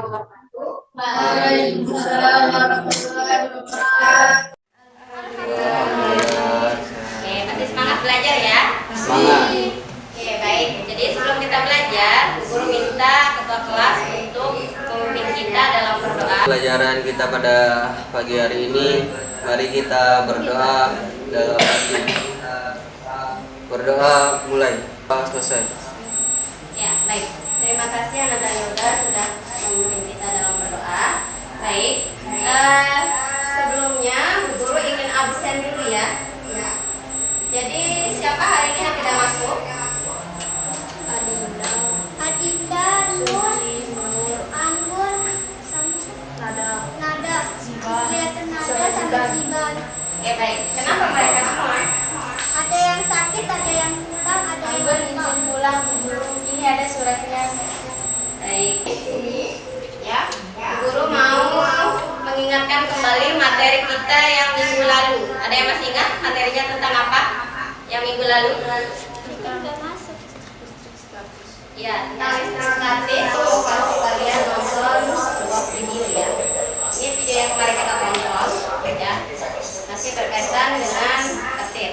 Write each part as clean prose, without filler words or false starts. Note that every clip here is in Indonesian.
wabarakatuh. Waalaikumsalam warahmatullahi wabarakatuh. Oke, masih semangat belajar ya? Semangat. Oke, baik. Jadi sebelum kita belajar, guru minta ketua kelas untuk memimpin kita dalam berdoa. Pelajaran kita pada pagi hari ini, mari kita berdoa dalam hati. Berdoa mulai, selesai. Ya, baik. Terima kasih Anak dan Yoga sudah memimpin kita dalam berdoa. Baik. Sebelumnya, Bu Guru ingin absen dulu ya. Jadi siapa hari ini yang tidak masuk? Adinda, Nur, Anggun, Nada, kelihatan Nada sama Ziban. Oke, baik. Kenapa mereka semua? Ada yang sakit, ada yang pulang, ada yang Izin pulang, Bu Guru. Ini ada suratnya. Baik. Ya, Bu Guru mau mengingatkan kembali materi kita yang minggu lalu. Ada yang masih ingat materinya tentang apa? Yang minggu lalu? nggak masuk. Ya, tentang listrik statis. Kasih kalian nonton sebuah video ya. Ini video yang kemarin kita tonton, ya. Masih berkaitan dengan petir.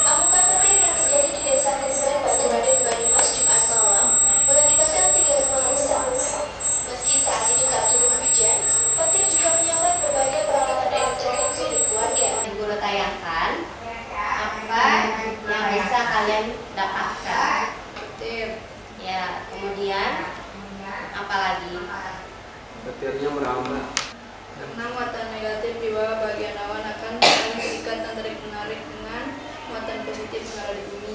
Amukan petir yang terjadi di desa Kesuwen, Banjarmasin, Banyumas, Jumat malam mengakibatkan 3 rumah rusak. Meski saat itu tak turun hujan, petir juga menyambar berbagai peralatan elektronik milik warga. Guru tayangkan apa yang bisa kalian dapatkan. Ya, kemudian apa lagi? Petirnya merambah. Karena muatan negatif di bawah bagian awan akan saling terikat dan tarik-menarik dengan muatan positif yang ada di bumi.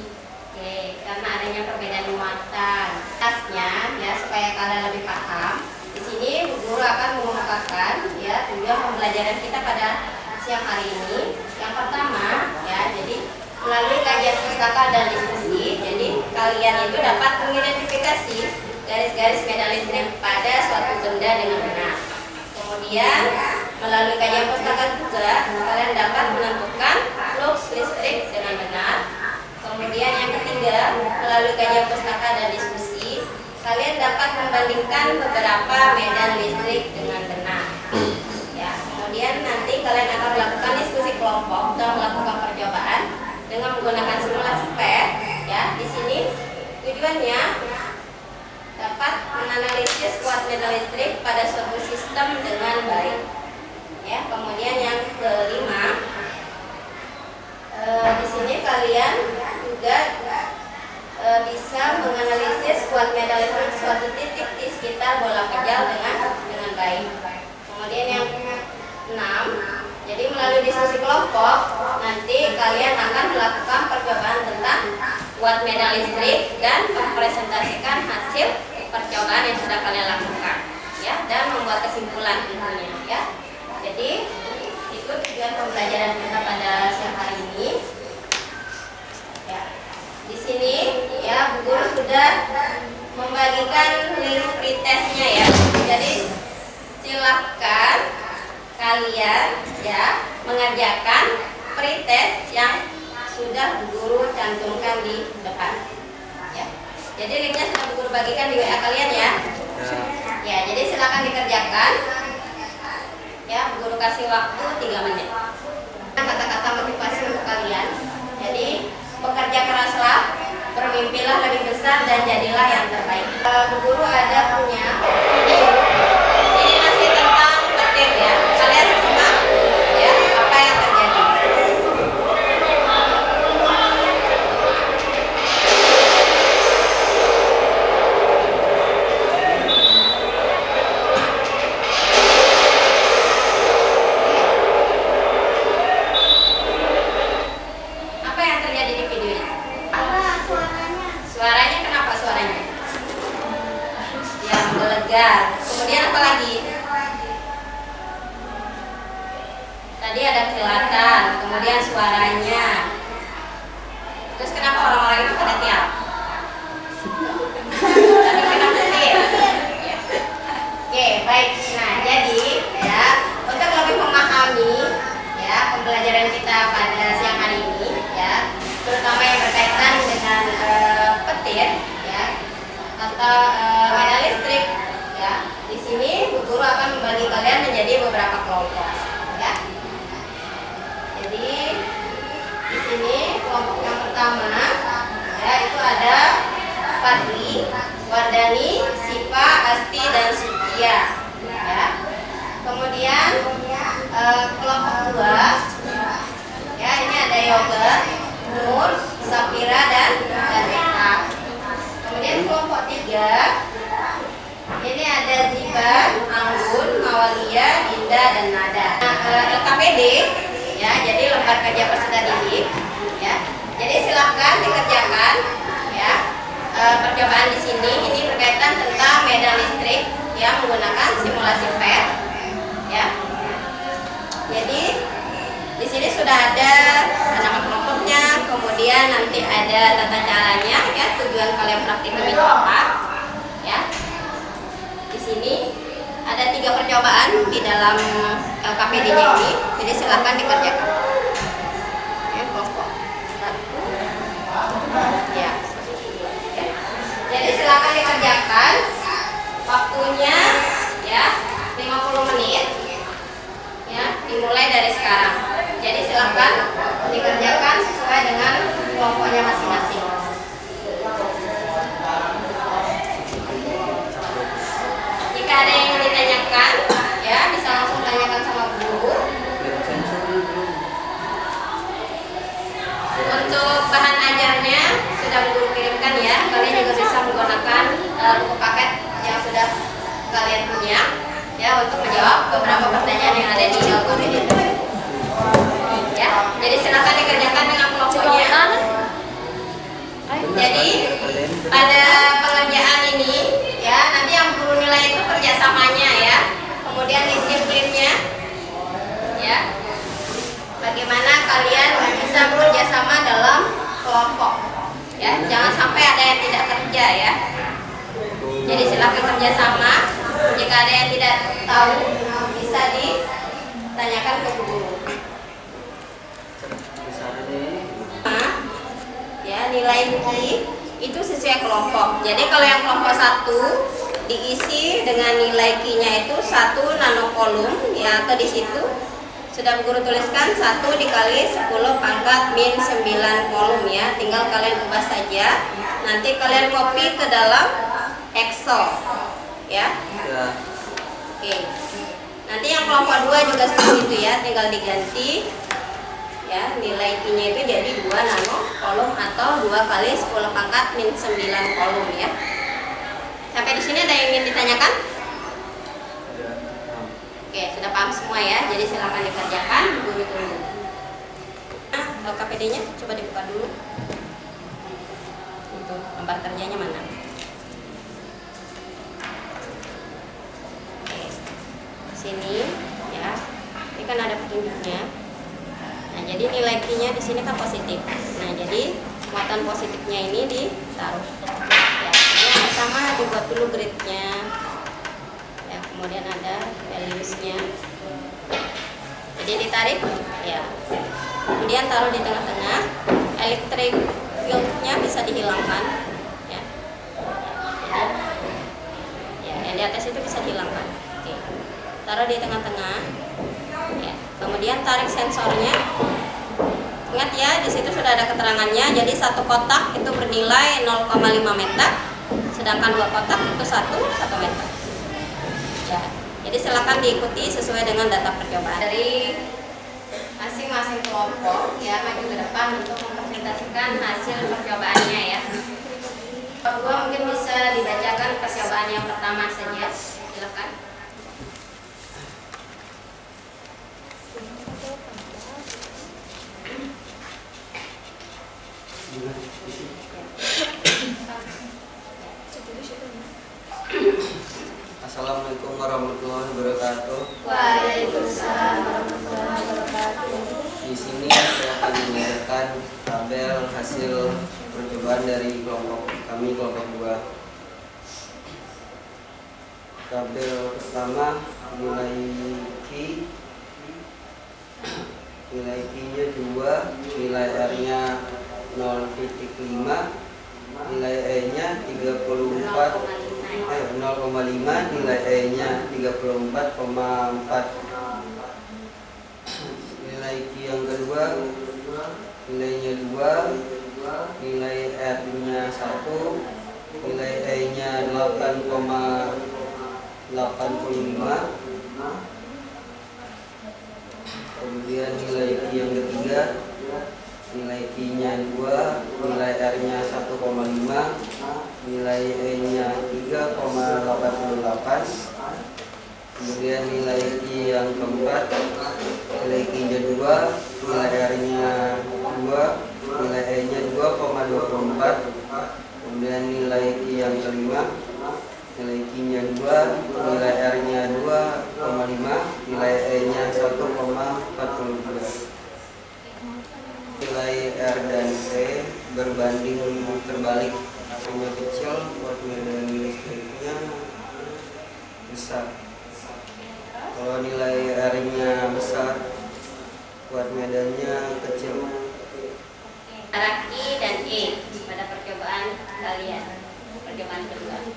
Oke, karena adanya perbedaan muatan. Tasnya ya supaya kalian lebih paham. Di sini Bu Guru akan mengemukakan ya tujuan pembelajaran kita pada siang hari ini. Yang pertama ya, jadi melalui kajian pustaka dan diskusi, jadi kalian itu dapat mengidentifikasi garis-garis medan listrik pada suatu benda dengan benar. Kemudian melalui kajian pustaka juga kalian dapat menentukan flux listrik dengan benar. Kemudian yang ketiga, melalui kajian pustaka dan diskusi, kalian dapat membandingkan beberapa medan listrik dengan benar. Ya, kemudian nanti kalian akan melakukan diskusi kelompok dan melakukan percobaan dengan menggunakan simulasi PET. Ya, di sini tujuannya dapat menganalisis kuat medan listrik pada suatu sistem dengan baik. Ya, kemudian yang kelima, di sini kalian juga bisa menganalisis kuat medan listrik suatu titik di sekitar bola kejal dengan baik. Kemudian yang 6, jadi melalui diskusi kelompok nanti kalian akan melakukan percobaan tentang kuat medan listrik dan mempresentasikan hasil percobaan yang sudah kalian lakukan, ya, dan membuat kesimpulan tentunya, ya. Jadi itu tujuan pembelajaran kita pada siang hari ini. Ya, di sini ya Bu Guru sudah membagikan link pretestnya ya. Jadi silahkan kalian ya mengerjakan pretest yang sudah Bu Guru cantumkan di depan. Ya. Jadi linknya sudah Bu Guru bagikan di WA kalian ya. Ya, jadi silakan dikerjakan. Ya, Bu Guru kasih waktu 3 menit. Kata-kata motivasi untuk kalian. Jadi bekerja keraslah, bermimpilah lebih besar dan jadilah yang terbaik. Bu Guru ada punya video. Ini masih tentang petir ya. Kalian simak ya apa yang terjadi. Apa yang terjadi di video ini? Apa suaranya? Suaranya kenapa suaranya? Ya, menggelegar. Kemudian apa lagi? Tadi ada kilatan, kemudian suaranya. Terus kenapa orang-orang itu pada tiap? Tadi kena petir. Ya. Oke, baik. Nah, jadi ya untuk lebih memahami ya pembelajaran kita pada siang hari ini ya, terutama yang berkaitan dengan petir ya atau ganda dan nada. LKPD ya, jadi lembar kerja peserta didik ya. Jadi silahkan dikerjakan ya. Percobaan di sini ini berkaitan tentang medan listrik ya, menggunakan simulasi PET ya. Jadi di sini sudah ada nama kelompoknya, kemudian nanti ada tata caranya ya, tujuan kalian praktikum itu apa ya. Di sini ada 3 percobaan di dalam LKPD-nya ini, jadi silakan dikerjakan. Ya, kelompok 1 ya. Jadi silakan dikerjakan. Waktunya ya 50 menit. Ya, dimulai dari sekarang. Jadi silakan dikerjakan sesuai dengan kelompoknya masing-masing. Jika ada yang ditanyakan, ya bisa langsung tanyakan sama guru. Untuk bahan ajarnya sudah guru kirimkan ya. Kalian juga bisa menggunakan buku paket yang sudah kalian punya ya, untuk menjawab beberapa pertanyaan yang ada di LKPD. Ya, jadi silakan dikerjakan dengan kelompoknya. Jadi pada pengerjaan ini ya, nanti yang guru nilai itu kerjasamanya ya, kemudian disiplinnya ya, bagaimana kalian bisa bekerjasama dalam kelompok ya, jangan sampai ada yang tidak kerja ya. Jadi silakan kerjasama. Jika ada yang tidak tahu bisa ditanyakan ke guru. Ya, nilai ki itu sesuai kelompok. Jadi kalau yang kelompok 1 diisi dengan nilai ki-nya itu 1 nanokolum ya, atau di situ sudah guru tuliskan 1 dikali 10 pangkat min 9 kolum ya. Tinggal kalian ubah saja. Nanti kalian copy ke dalam Excel ya. Oke. Nanti yang kelompok 2 juga seperti itu ya, tinggal diganti ya, nilai ki-nya itu jadi 2 nanokolum atau 2 kali 10 pangkat min 9 kolum ya. Sampai di sini ada yang ingin ditanyakan? Oke, sudah paham semua ya. Jadi silakan dikerjakan, guru tunggu. Nah, LKPD-nya coba dibuka dulu. Itu lembar kerjanya mana? Oke. Sini ya. Ini kan ada petunjuknya. Nah, jadi nilai ki-nya di sini kan positif. Nah, jadi muatan positifnya ini ditaruh. Ya, yang pertama dibuat dulu grid-nya. Ya, kemudian ada values-nya. Jadi ditarik ya. Kemudian taruh di tengah-tengah. Electric field-nya bisa dihilangkan ya. Jadi ya, yang di atas itu bisa dihilangkan. Oke. Taruh di tengah-tengah. Ya. Kemudian tarik sensornya. Ingat ya, di situ sudah ada keterangannya. Jadi 1 kotak itu bernilai 0,5 meter, sedangkan 2 kotak itu 1 meter. Ya. Jadi silakan diikuti sesuai dengan data percobaan dari masing-masing kelompok ya, maju ke depan untuk mempresentasikan hasil percobaannya ya. Kedua mungkin bisa dibacakan percobaan yang pertama saja. Silakan. Assalamualaikum warahmatullahi wabarakatuh. Waalaikumsalam warahmatullahi wabarakatuh. Di sini saya akan menyampaikan tabel hasil percobaan dari kelompok kami, kelompok 2. Tabel pertama nilai ki, nilai ki-nya 2, nilai R-nya 0,5, nilai E-nya 0,5, nilai E-nya 34,4. Nilai Q yang kedua nilainya 2, nilai R-nya 1, nilai E-nya 8,85. Kemudian nilai Q yang ketiga, nilai Q-nya 2, nilai R-nya 1,5, nilai E-nya 3,88. Kemudian nilai I yang keempat, nilai I-nya 2, nilai R-nya 2, nilai E-nya 2,24. Kemudian nilai I yang kelima, nilai I-nya 2, nilai R-nya 2,5, nilai E-nya 1,42. Nilai R dan E berbanding terbalik, I-nya kecil, kuat medan listriknya besar. Kalau nilai R-nya besar, kuat medannya kecil. Antara I dan E pada percobaan kalian, percobaan kedua.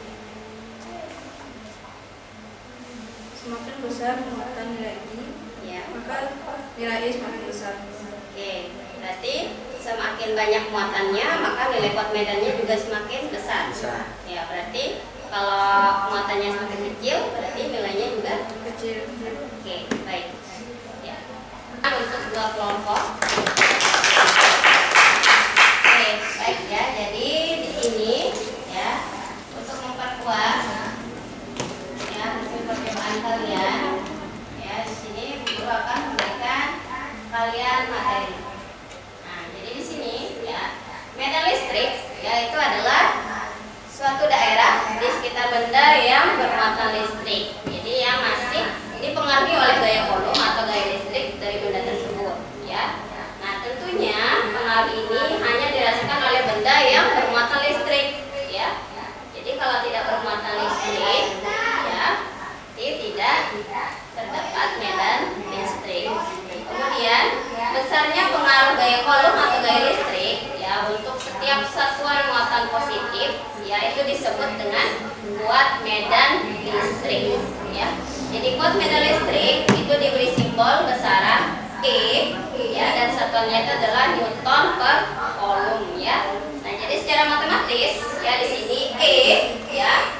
Semakin besar muatan nilai I, Ya. maka nilai I semakin besar. Oke, berarti semakin banyak muatannya, maka nilai kuat medannya juga semakin besar. Besar. Ya, berarti kalau muatannya semakin kecil, berarti nilainya juga Kecil. oke, baik. Ya. Untuk dua kelompok. Oke, baik ya. Jadi di sini ya untuk memperkuat ya hasil percobaan kalian ya di sini guru akan memberikan kalian materi. Nah, jadi di sini ya medan listrik yaitu adalah suatu daerah di sekitar benda yang bermuatan listrik. Jadi yang masih dipengaruhi oleh gaya kolom atau gaya listrik dari benda tersebut ya. Nah, tentunya pengaruh ini hanya dirasakan oleh benda yang bermuatan listrik ya. Jadi kalau tidak bermuatan listrik ya, tidak terdapat medan listrik. Kemudian besarnya pengaruh gaya kolom atau gaya listrik ya untuk setiap satuan muatan positif ya itu disebut dengan kuat medan listrik ya. Jadi kuat medan listrik itu diberi simbol besaran E ya dan satuannya itu adalah Newton per kolom ya. Nah, jadi secara matematis ya di sini E ya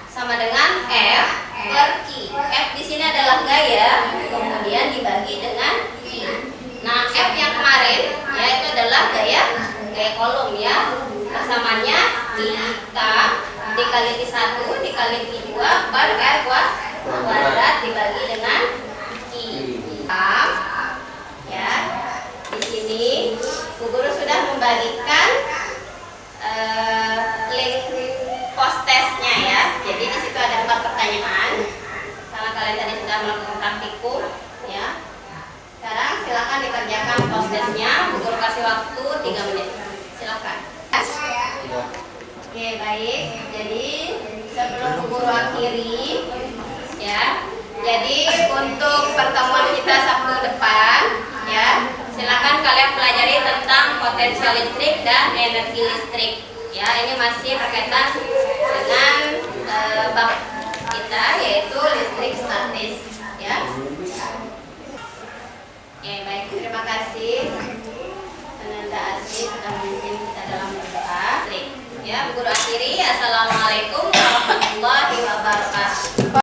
sama dengan F per I. F di sini adalah gaya, kemudian dibagi dengan I. Nah, F yang kemarin ya itu adalah gaya kolom ya. Persamanya I dikali I1 dikali I2 per R kuadrat dibagi dengan I. Ya. Di sini Bu Guru sudah membagikan link post testnya ya. Jadi di situ ada 4 pertanyaan. Karena kalian tadi sudah melakukan praktikum ya. Sekarang silakan dikerjakan post testnya. Bu Guru kasih waktu 3 menit. Silakan. Oke, baik. Jadi sebelum Bu Guru akhiri ya. Jadi untuk pertemuan kita Sabtu depan ya, silakan kalian pelajari tentang potensial listrik dan energi listrik. Ya, ini masih berkaitan dengan bab kita yaitu listrik statis ya. Oke, baik, terima kasih. Ananda Asih sudah memimpin kita dalam berdoa. Ya, Bu Guru